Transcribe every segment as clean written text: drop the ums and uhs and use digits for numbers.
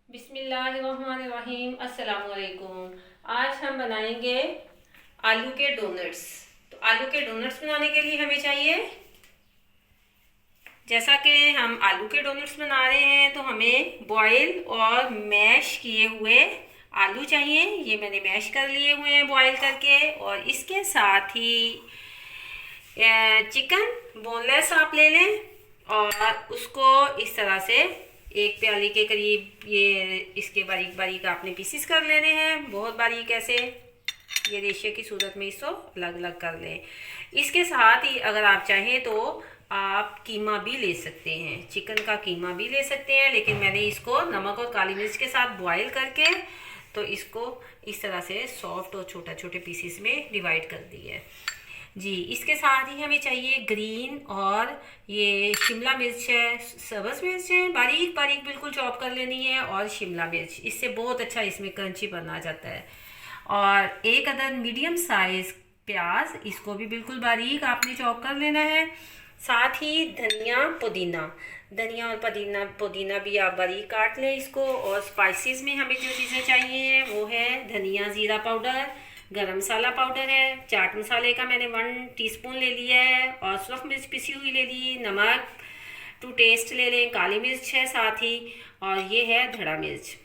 बिस्मिल्लाहिर्रहमानिर्रहीम। अस्सलाम वालेकुम। आज हम बनाएंगे आलू के डोनट्स। तो आलू के डोनट्स बनाने के लिए हमें चाहिए, जैसा कि हम आलू के डोनट्स बना रहे हैं तो हमें बॉईल और मैश किए हुए आलू चाहिए। ये मैंने मैश कर लिए हुए हैं बॉईल करके, और इसके साथ ही चिकन बोनलेस आप ले लें और उसको इस तरह से एक प्याली के करीब ये इसके बारीक बारीक आपने पीसीस कर लेने हैं, बहुत बारीक ऐसे ये रेशे की सूरत में इसको अलग अलग कर लें। इसके साथ ही अगर आप चाहें तो आप कीमा भी ले सकते हैं, चिकन का कीमा भी ले सकते हैं, लेकिन मैंने इसको नमक और काली मिर्च के साथ बॉईल करके तो इसको इस तरह से सॉफ्ट और छोटा छोटे पीसीस में डिवाइड कर दिया है जी। इसके साथ ही हमें चाहिए ग्रीन और ये शिमला मिर्च है, सब्ज़ मिर्च है, बारीक बारीक बिल्कुल चॉप कर लेनी है, और शिमला मिर्च, इससे बहुत अच्छा इसमें क्रंची बन आ जाता है। और एक अदर मीडियम साइज प्याज, इसको भी बिल्कुल बारीक आपने चॉप कर लेना है। साथ ही धनिया पुदीना, धनिया और पुदीना भी आप बारीक काट लें इसको। और स्पाइसेस में हमें जो चीज़ें चाहिए वो है धनिया ज़ीरा पाउडर, गरम मसाला पाउडर है, चाट मसाले का मैंने 1 टीस्पून ले लिया है, और सूरख मिर्च पिसी हुई ले ली, नमक टू टेस्ट ले लें, काली मिर्च है साथ ही, और ये है धड़ा मिर्च।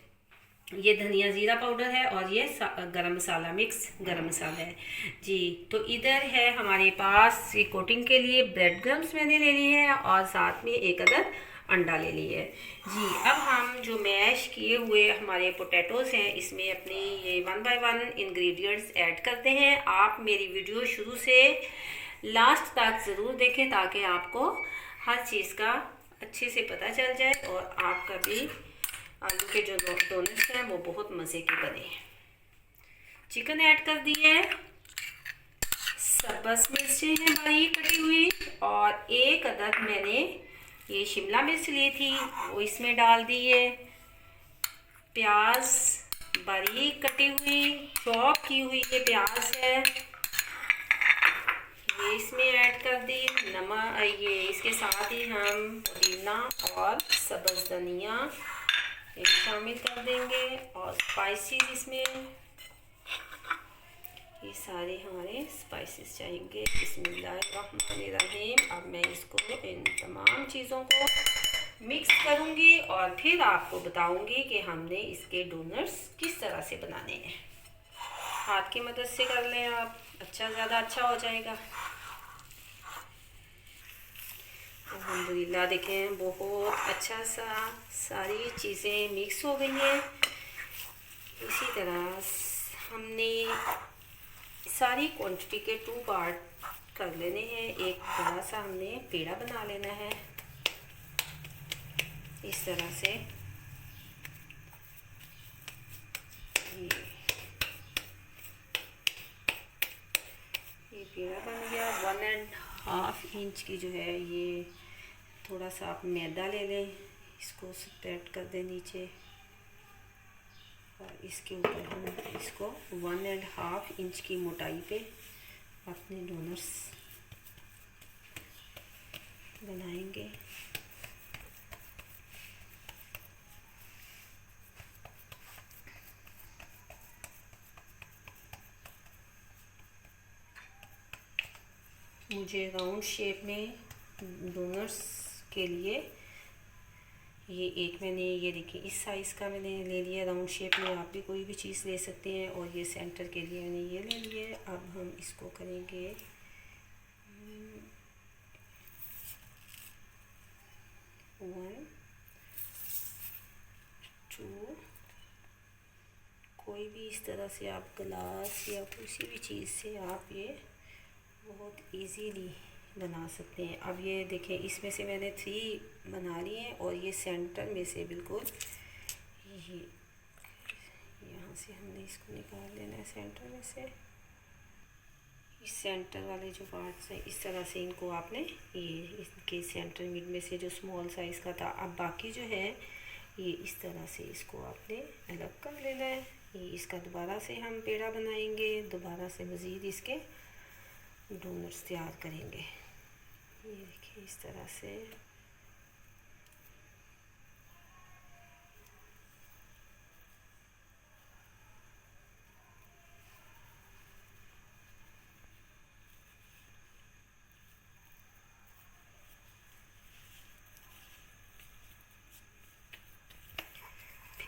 ये धनिया ज़ीरा पाउडर है और ये गरम मसाला, मिक्स गरम मसाला है जी। तो इधर है हमारे पास ये कोटिंग के लिए ब्रेड क्रम्स मैंने ले लिए हैं, और साथ में एक अदर अंडा ले लिए है जी। अब हम जो मैश किए हुए हमारे पोटैटोज़ हैं इसमें अपनी ये 1 बाय 1 इंग्रेडिएंट्स ऐड करते हैं। आप मेरी वीडियो शुरू से लास्ट तक ज़रूर देखें ताकि आपको हर चीज़ का अच्छे से पता चल जाए और आपका भी आलू के जो डोनट्स हैं वो बहुत मज़े के बने। चिकन ऐड कर दिए, सब्ज़ मिर्चें हैं बारीक कटी हुई, और एक अदद मैंने ये शिमला मिर्च ली थी वो इसमें डाल दी है। प्याज बारीक कटी हुई चॉप की हुई ये प्याज है, ये इसमें ऐड कर दी। नमक, ये इसके साथ ही हम पुदीना और सब्ज़ धनिया एक शामिल कर देंगे, और स्पाइसेस इसमें ये सारे हमारे स्पाइसेस चाहिए। बिस्मिल्लाहिर्रहमानिर्रहीम। अब मैं इसको इन तमाम चीज़ों को मिक्स करूँगी और फिर आपको बताऊँगी कि हमने इसके डोनट्स किस तरह से बनाने हैं। हाथ की मदद से कर लें आप, ज़्यादा अच्छा हो जाएगा। अल्हम्दुलिल्लाह देखें बहुत अच्छा सा सारी चीज़ें मिक्स हो गई हैं। इसी तरह हमने सारी क्वांटिटी के 2 पार्ट कर लेने हैं। एक बड़ा सा हमने पेड़ा बना लेना है इस तरह से। ये पेड़ा बन गया। 1.5 इंच की जो है ये थोड़ा सा आप मैदा ले लें, इसको स्प्रेड कर दें नीचे, और इसके ऊपर हम इसको 1.5 इंच की मोटाई पे अपने डोनट्स बनाएंगे। मुझे राउंड शेप में डोनट्स के लिए ये एक मैंने ये देखिए इस साइज़ का मैंने ले लिया राउंड शेप में। आप भी कोई भी चीज़ ले सकते हैं, और ये सेंटर के लिए मैंने ये ले लिया। अब हम इसको करेंगे 1 2, कोई भी इस तरह से आप ग्लास या किसी भी चीज़ से आप ये बहुत इजीली बना सकते हैं। अब ये देखें इसमें से मैंने 3 बना लिए हैं, और ये सेंटर में से बिल्कुल ये यहाँ से हमने इसको निकाल लेना है सेंटर में से। इस सेंटर वाले जो पार्ट्स हैं इस तरह से इनको आपने ये इसके सेंटर मिड में से जो स्मॉल साइज़ का था, अब बाकी जो है ये इस तरह से इसको आपने अलग कर लेना है। ये इसका दोबारा से हम पेड़ा बनाएंगे, दोबारा से मज़ीद इसके डोनट्स तैयार करेंगे। ये देखिए इस तरह से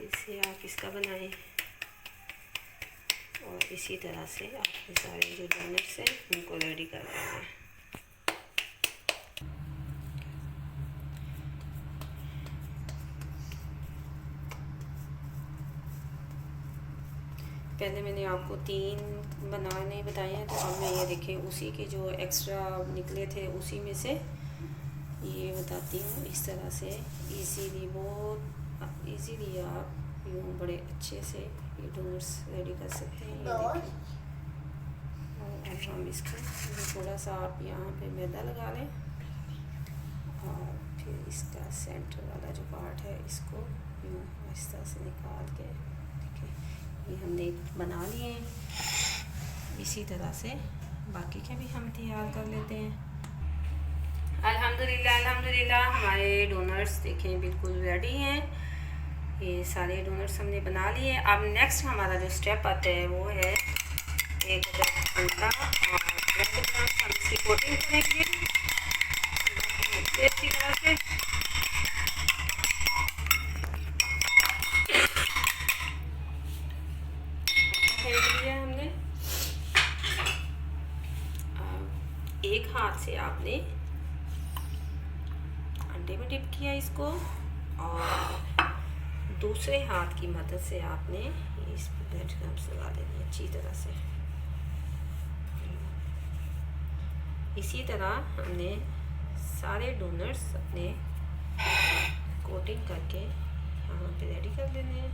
फिर से आप इसका बनाएं और इसी तरह से आपके सारे जो डोनट्स हैं उनको रेडी कर लेना है। पहले मैंने आपको 3 बनाने बताए हैं, तो अब मैं ये देखें उसी के जो एक्स्ट्रा निकले थे उसी में से ये बताती हूँ। इस तरह से इजीली, बहुत इजीली आप यूँ बड़े अच्छे से ये डोनट्स रेडी कर सकते हैं। ये देखें। और अब हम इसको थोड़ा सा आप यहाँ पे मैदा लगा लें और फिर इसका सेंटर वाला जो पार्ट है इसको यूँ इस तरह से निकाल के, ये हमने बना लिए हैं। इसी तरह से बाकी के भी हम तैयार कर लेते हैं। अल्हम्दुलिल्लाह अल्हम्दुलिल्लाह हमारे डोनट्स देखें बिल्कुल रेडी हैं। ये सारे डोनट्स हमने बना लिए। अब नेक्स्ट हमारा जो स्टेप आता है वो है एक अंडा और हम इसकी कोटिंग करेंगे अच्छी तरह से। हमने एक हाथ से आपने अंडे में डिप किया इसको और दूसरे हाथ की मदद से आपने इस पर ब्रेड क्रम्स लगा देनी अच्छी तरह से। इसी तरह हमने सारे डोनट्स अपने कोटिंग करके यहाँ पे रेडी कर लेने हैं।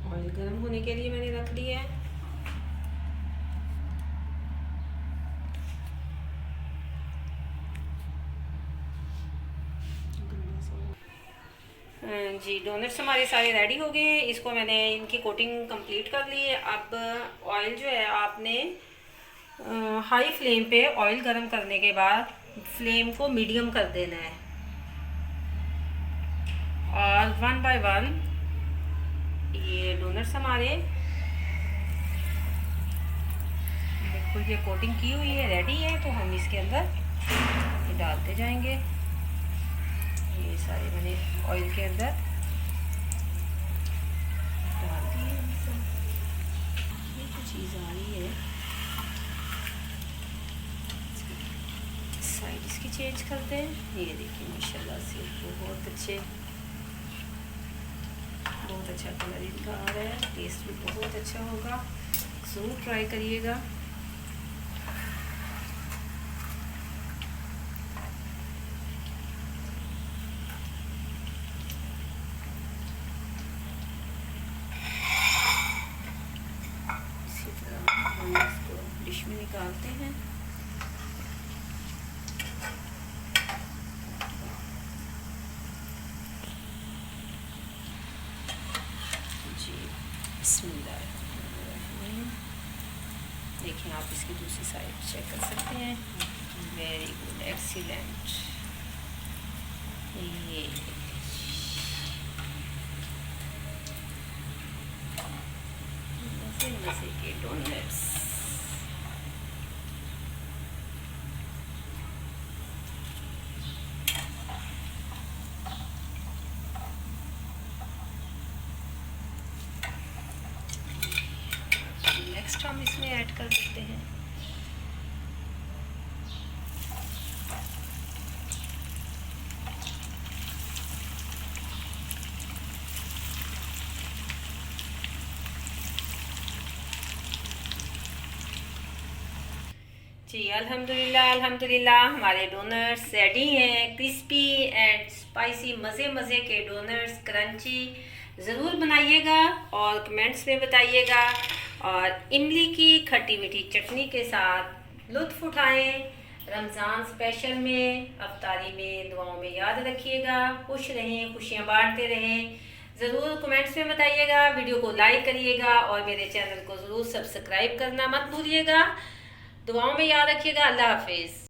ऑयल गर्म होने के लिए मैंने रख लिया है। जी डोनट्स हमारे सारे रेडी हो गए हैं। इसको मैंने इनकी कोटिंग कंप्लीट कर ली है। अब ऑयल जो है आपने हाई फ्लेम पे ऑयल गर्म करने के बाद फ्लेम को मीडियम कर देना है और 1 बाय 1 ये डोनट्स हमारे बिल्कुल ये कोटिंग की हुई है, रेडी है। तो हम इसके अंदर ये डालते जाएंगे। ये सारे मैंने ऑयल के अंदर डाल दिए। ये जो चीज़ आ रही है साइड इसकी चेंज करते हैं। ये देखिए माशाल्लाह से बहुत अच्छा कलर इनका आ रहा है। टेस्ट भी बहुत अच्छा होगा, ज़रूर ट्राई करिएगा। इसी तरह हम इसको डिश में निकालते हैं। देखिए आप इसकी दूसरी साइड चेक कर सकते हैं। Very good, excellent. ये मज़े के डोनट्स। नेक्स्ट हम इसमें ऐड कर देते हैं जी अल्हम्दुलिल्लाह अल्हम्दुलिल्लाह हमारे डोनट्स रेडी हैं। क्रिस्पी एंड स्पाइसी मज़े के डोनट्स, क्रंची। ज़रूर बनाइएगा और कमेंट्स में बताइएगा। और इमली की खट्टी मीठी चटनी के साथ लुत्फ़ उठाएं। रमज़ान स्पेशल में, अफ्तारी में, दुआओं में याद रखिएगा। खुश रहें, खुशियाँ बांटते रहें। ज़रूर कमेंट्स में बताइएगा। वीडियो को लाइक करिएगा और मेरे चैनल को ज़रूर सब्सक्राइब करना मत भूलिएगा। दुआओं में याद रखिएगा। अल्लाह हाफिज़।